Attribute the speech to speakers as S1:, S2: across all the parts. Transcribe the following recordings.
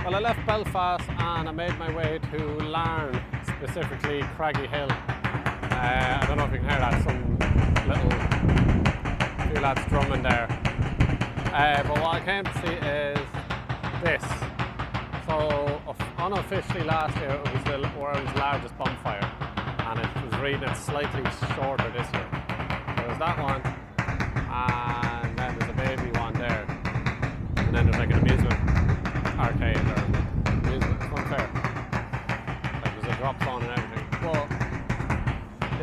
S1: Well, I left Belfast and I made my way to Larne, specifically Craigyhill. I don't know if you can hear that, some few lads drumming there. But what I came to see is this. So unofficially last year it was the world's largest bonfire, and it was reading it slightly shorter this year. There was that one, and then there's a baby one there, and then there's like an amusement arcade or amusement fun fair. Like there's a drop zone and everything. But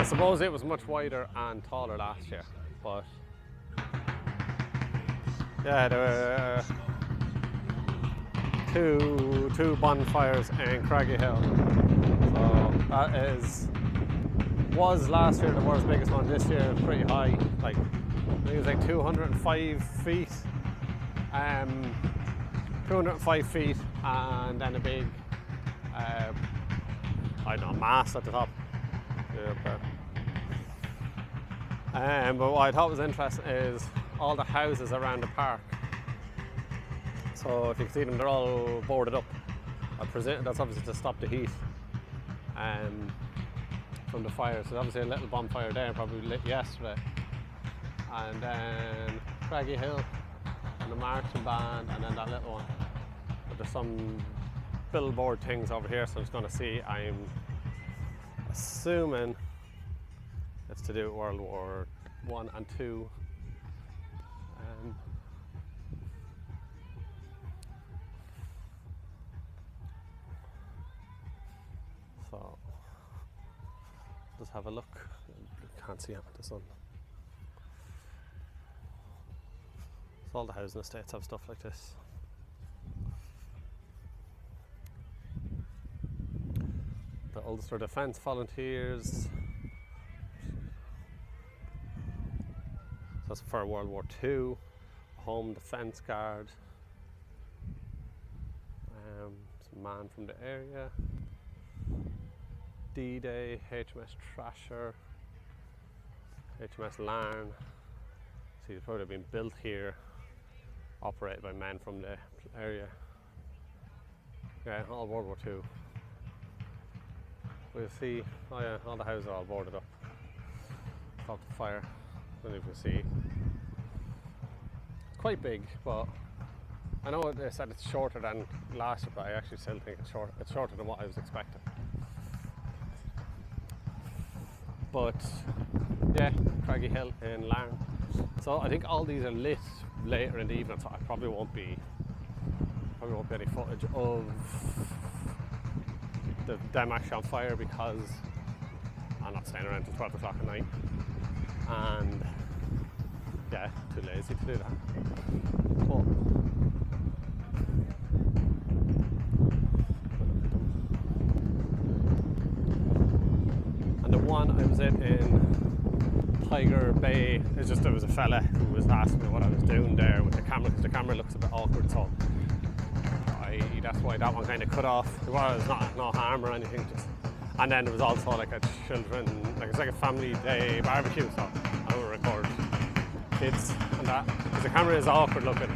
S1: I suppose it was much wider and taller last year. But yeah, there were two bonfires in Craigyhill. So that was last year the world's biggest one. This year pretty high. Like I think it was like 205 feet. 205 feet, and then a big, I don't know, mast at the top. But what I thought was interesting is all the houses around the park. So if you can see them, they're all boarded up. I presume that's obviously to stop the heat from the fire. So there's obviously a little bonfire there, probably lit yesterday. And then Craigyhill and the marching band, and then that little one. But there's some billboard things over here, so I'm just going to see. I'm assuming it's to do with World War I and II. So just have a look. Can't see it with the sun. So all the housing estates have stuff like this. The Ulster Defence Volunteers. That's for World War II. Home Defence Guard. Some man from the area. D-Day, HMS Thrasher, HMS Larne. See, they've probably been built here, operated by men from the area. Yeah, all World War II. We'll see, oh yeah, all the houses are all boarded up. Stop the fire, I don't know if you can see. It's quite big, but I know they said it's shorter than last year, but I actually still think it's shorter than what I was expecting. But yeah, Craigyhill in Larne. So I think all these are lit later in the evening, so I probably won't be any footage of them actually on fire, because I'm not staying around till 12 o'clock at night, and yeah, too lazy to do that. But and the one I was in Tiger Bay, there was a fella who was asking me what I was doing there with the camera, because the camera looks a bit awkward, so that's why that one kind of cut off. There was no harm or anything, and then there was also like a children, like it's like a family day barbecue, so I will record kids and that, because the camera is awkward looking.